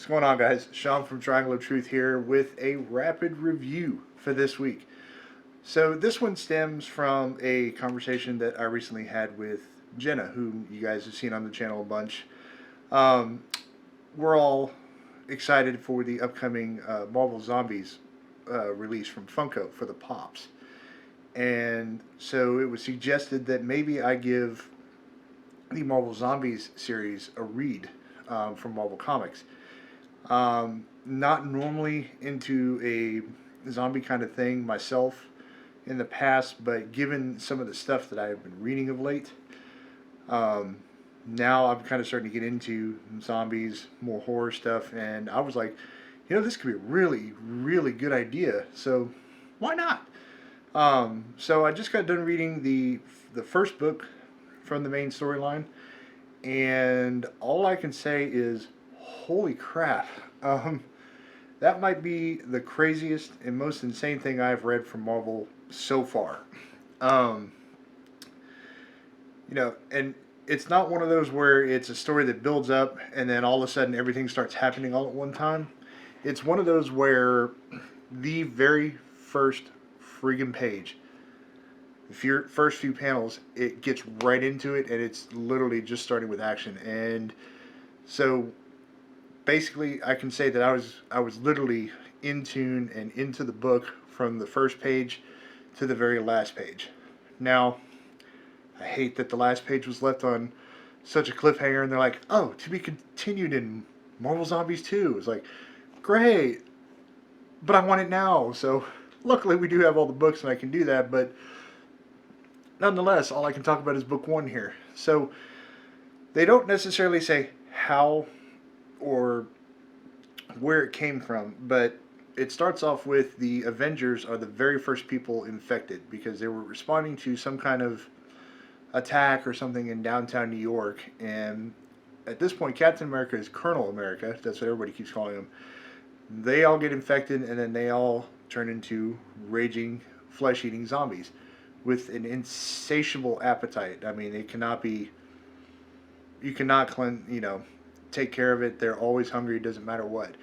going on, guys? Sean from Triangle of Truth here with a rapid review for this week. So, this one stems from a conversation that I recently had with Jenna, who you guys have seen on the channel a bunch. Um, we're all excited for the upcoming Marvel Zombies release from Funko for the Pops. And so it was suggested that maybe I give the Marvel Zombies series a read from Marvel Comics. Not normally into a zombie kind of thing myself in the past, but given some of the stuff that I have been reading of late, um, now I'm kind of starting to get into zombies, more horror stuff, and I was like, this could be a really, really good idea. So why not? So I just got done reading the first book from the main storyline, and all I can say is, holy crap! Um, that might be the craziest and most insane thing I've read from Marvel so far. Um, and it's not one of those where it's a story that builds up and then all of a sudden everything starts happening all at one time. It's one of those where the very first friggin' page, the first few panels, it gets right into it and it's literally just starting with action. And so basically, I can say that I was literally in tune and into the book from the first page to the very last page. Now, I hate that the last page was left on such a cliffhanger, and they're like, "Oh, to be continued in Marvel Zombies 2." It's like, great, but I want it now. So, luckily, we do have all the books, and I can do that. But nonetheless, all I can talk about is book one here. So, they don't necessarily say how or where it came from, but it starts off with the Avengers are the very first people infected because they were responding to some kind of attack or something in downtown New York. And at this point, Captain America is Colonel America. That's what everybody keeps calling him. They all get infected, and then they all turn into raging, flesh-eating zombies with an insatiable appetite. I mean, it cannot be. You cannot take care of it. They're always hungry. It doesn't matter what.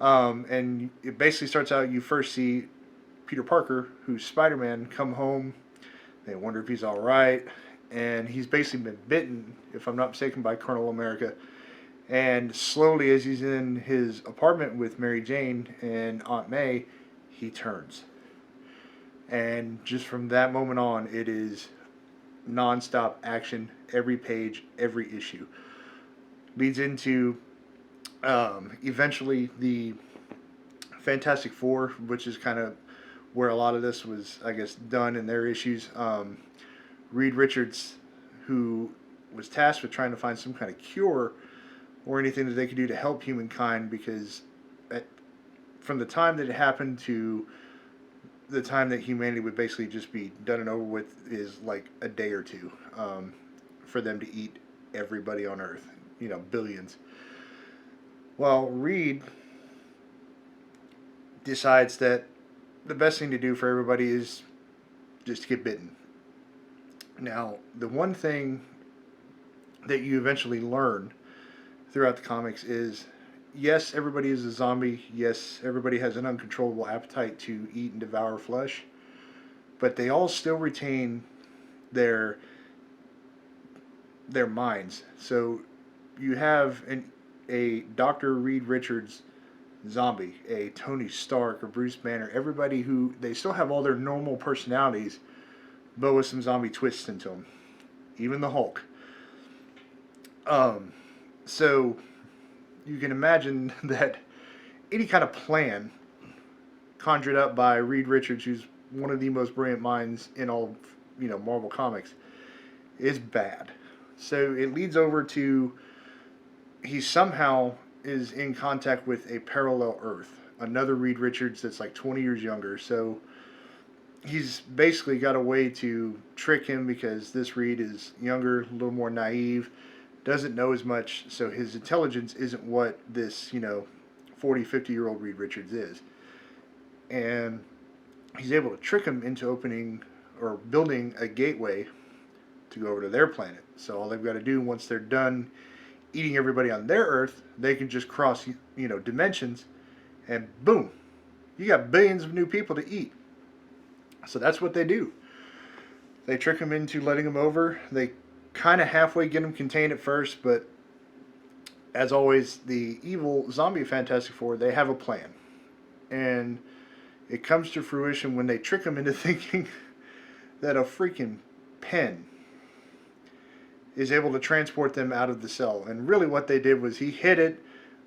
And it basically starts out. You first see Peter Parker, who's Spider-Man, come home. They wonder if he's all right, and he's basically been bitten, if I'm not mistaken, by Colonel America. And slowly, as he's in his apartment with Mary Jane and Aunt May, he turns. And just from that moment on, it is nonstop action, every page, every issue. Leads into eventually the Fantastic Four, which is kind of where a lot of this was, I guess, done in their issues. Reed Richards, who was tasked with trying to find some kind of cure or anything that they could do to help humankind, because from the time that it happened to the time that humanity would basically just be done and over with is like a day or two, for them to eat everybody on Earth, billions. Well, Reed decides that the best thing to do for everybody is just to get bitten. Now, the one thing that you eventually learn throughout the comics is, yes, everybody is a zombie. Yes, everybody has an uncontrollable appetite to eat and devour flesh. But they all still retain their minds. So you have a Dr. Reed Richards zombie, a Tony Stark or Bruce Banner, everybody who they still have all their normal personalities, but with some zombie twists into them. Even the Hulk. Um, so you can imagine that any kind of plan conjured up by Reed Richards, who's one of the most brilliant minds in all Marvel comics, is bad. So it leads over to he somehow is in contact with a parallel Earth, another Reed Richards that's like 20 years younger. So he's basically got a way to trick him because this Reed is younger, a little more naive, doesn't know as much, so his intelligence isn't what this, 40, 50-year-old Reed Richards is. And he's able to trick him into opening or building a gateway to go over to their planet. So all they've got to do once they're done eating everybody on their Earth, they can just cross, dimensions, and boom, you got billions of new people to eat. So that's what they do. They trick them into letting them over. They kind of halfway get them contained at first, but as always, the evil zombie Fantastic Four, they have a plan. And it comes to fruition when they trick them into thinking that a freaking pen is able to transport them out of the cell. And really what they did was he hit it,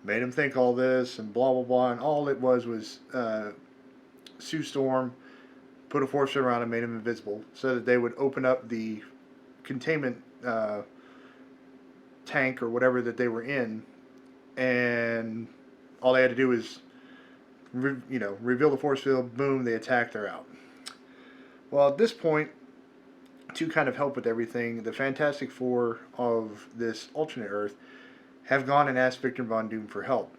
made him think all this, and blah, blah, blah. And all it was Sue Storm put a force around him, made him invisible, so that they would open up the containment tank or whatever that they were in, and all they had to do was, reveal the force field. Boom, they attack. They're out. Well, at this point, to kind of help with everything, the Fantastic Four of this alternate Earth have gone and asked Victor Von Doom for help,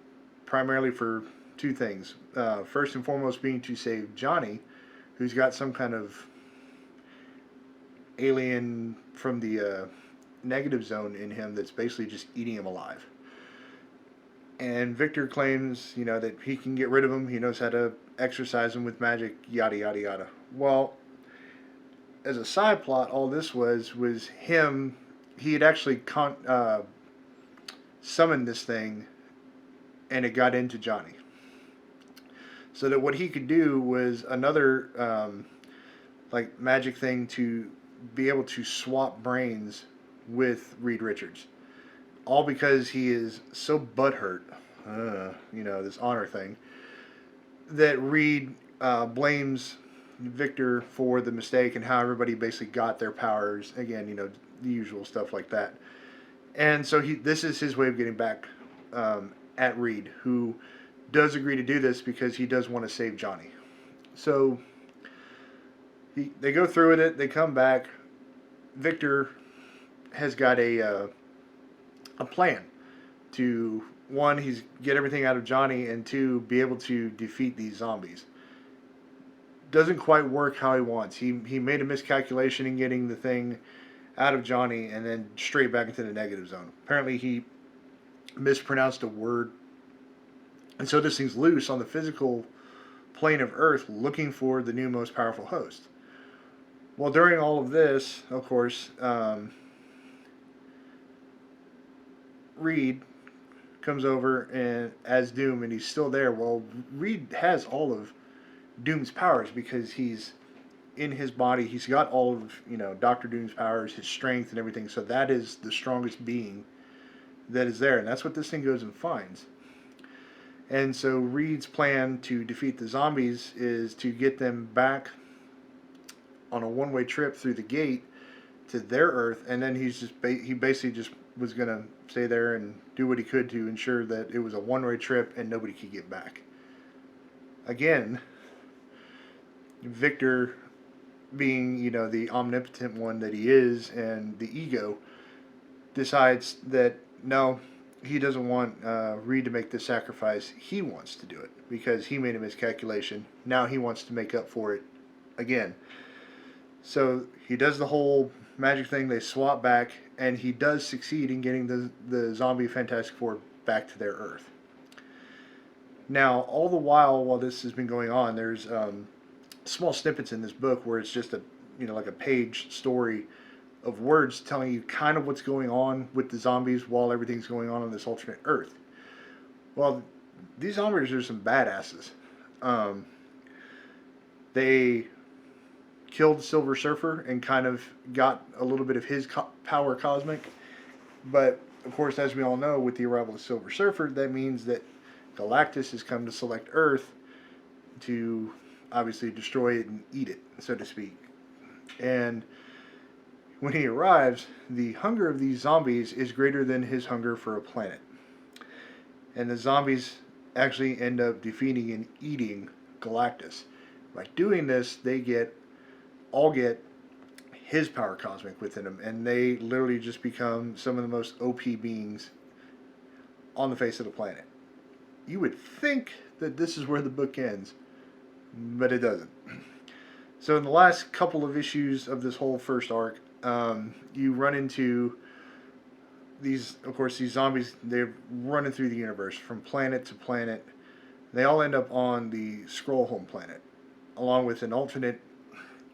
primarily for two things. First and foremost being to save Johnny, who's got some kind of alien from the negative zone in him that's basically just eating him alive. And Victor claims, that he can get rid of him. He knows how to exorcise him with magic, yada, yada, yada. Well, as a side plot, all this was him. He had actually summoned this thing, and it got into Johnny. So that what he could do was another magic thing to be able to swap brains with Reed Richards. All because he is so butthurt, this honor thing, that Reed blames Victor for the mistake and how everybody basically got their powers. Again, the usual stuff like that. And so this is his way of getting back at Reed, who does agree to do this because he does want to save Johnny. So they go through with it. They come back. Victor has got a plan to, one, he's get everything out of Johnny, and two, be able to defeat these zombies. Doesn't quite work how he wants. He made a miscalculation in getting the thing out of Johnny and then straight back into the negative zone. Apparently he mispronounced a word, and so this thing's loose on the physical plane of Earth looking for the new most powerful host. Well, during all of this, of course, Reed comes over and as Doom, and he's still there. Well, Reed has all of Doom's powers because he's in his body. He's got all of Dr. Doom's powers, his strength, and everything. So that is the strongest being that is there, and that's what this thing goes and finds. And so Reed's plan to defeat the zombies is to get them back on a one-way trip through the gate to their Earth, and then he basically just was going to stay there and do what he could to ensure that it was a one-way trip and nobody could get back. Again, Victor, being the omnipotent one that he is and the ego, decides that no, he doesn't want Reed to make this sacrifice. He wants to do it because he made a miscalculation. Now he wants to make up for it again. So he does the whole magic thing. They swap back, and he does succeed in getting the zombie Fantastic Four back to their Earth. Now, all the while this has been going on, there's small snippets in this book where it's just like a page story of words telling you kind of what's going on with the zombies while everything's going on this alternate Earth. Well, these zombies are some badasses. They killed Silver Surfer and kind of got a little bit of his power cosmic. But, of course, as we all know, with the arrival of Silver Surfer, that means that Galactus has come to select Earth to obviously destroy it and eat it, so to speak. And when he arrives, the hunger of these zombies is greater than his hunger for a planet. And the zombies actually end up defeating and eating Galactus. By doing this, they all get his power cosmic within them, and they literally just become some of the most OP beings on the face of the planet. You would think that this is where the book ends, but it doesn't. So in the last couple of issues of this whole first arc, you run into these, of course, these zombies, they're running through the universe from planet to planet. They all end up on the Skrull home planet, along with an alternate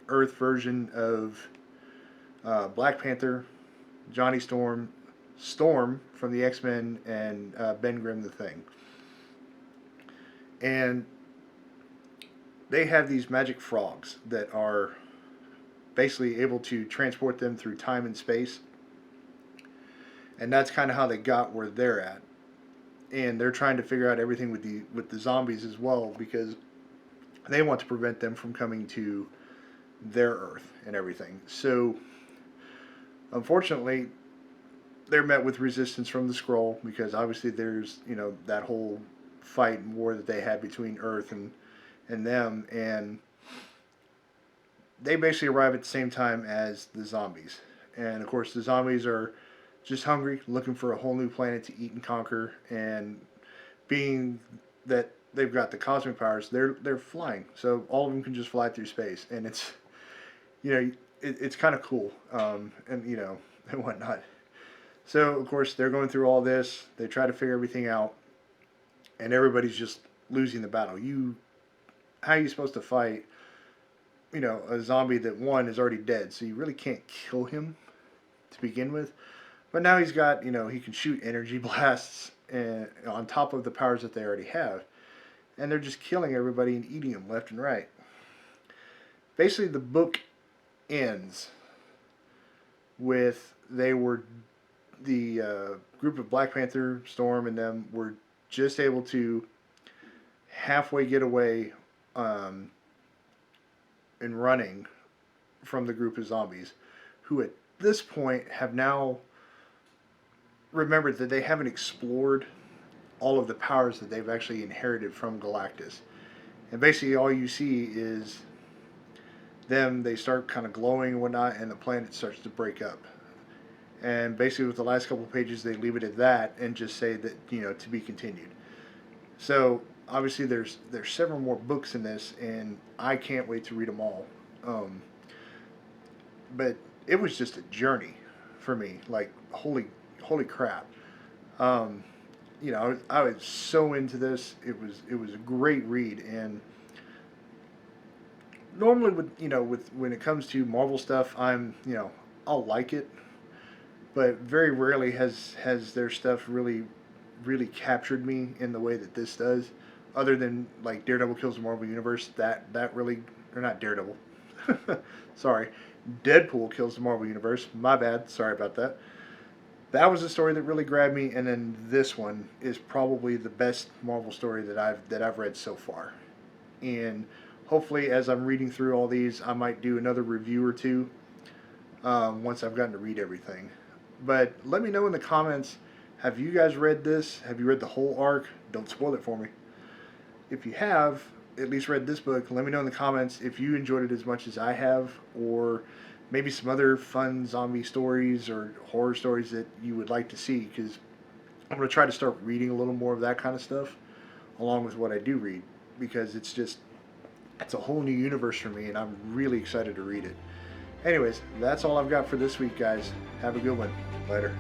Earth version of Black Panther, Johnny Storm, Storm from the X-Men, and Ben Grimm the Thing. And they have these magic frogs that are basically able to transport them through time and space. And that's kind of how they got where they're at. And they're trying to figure out everything with the zombies as well, because they want to prevent them from coming to their Earth and everything. So unfortunately, they're met with resistance from the Skrull, because obviously there's, you know, that whole fight and war that they had between Earth and them, and they basically arrive at the same time as the zombies. And of course, the zombies are just hungry, looking for a whole new planet to eat and conquer. And being that they've got the cosmic powers, they're flying, so all of them can just fly through space, and it's, you know, it's kind of cool, and you know, and whatnot. So of course they're going through all this. They try to figure everything out, and everybody's just losing the battle. How are you supposed to fight, you know, a zombie that, one, is already dead, so you really can't kill him to begin with. But now he's got, you know, he can shoot energy blasts and on top of the powers that they already have, and they're just killing everybody and eating them left and right. Basically, the book ends with the group of Black Panther, Storm, and them were just able to halfway get away and running from the group of zombies, who at this point have now remembered that they haven't explored all of the powers that they've actually inherited from Galactus. And basically all you see is them, they start kind of glowing and whatnot, and the planet starts to break up. And basically with the last couple of pages, they leave it at that and just say that, you know, to be continued. So obviously there's several more books in this, and I can't wait to read them all. But it was just a journey for me. Like, holy crap. You know, I was so into this. It was a great read. And normally with when it comes to Marvel stuff, I'll like it, but very rarely has their stuff really captured me in the way that this does. Other than like Daredevil Kills the Marvel Universe, that really, or not Daredevil, sorry, Deadpool Kills the Marvel Universe. My bad, sorry about that. That was a story that really grabbed me, and then this one is probably the best Marvel story that I've read so far. And hopefully, as I'm reading through all these, I might do another review or two once I've gotten to read everything. But let me know in the comments, have you guys read this? Have you read the whole arc? Don't spoil it for me. If you have at least read this book, let me know in the comments if you enjoyed it as much as I have, or maybe some other fun zombie stories or horror stories that you would like to see, because I'm going to try to start reading a little more of that kind of stuff along with what I do read, because it's a whole new universe for me, and I'm really excited to read it. Anyways, that's all I've got for this week, guys. Have a good one. Later.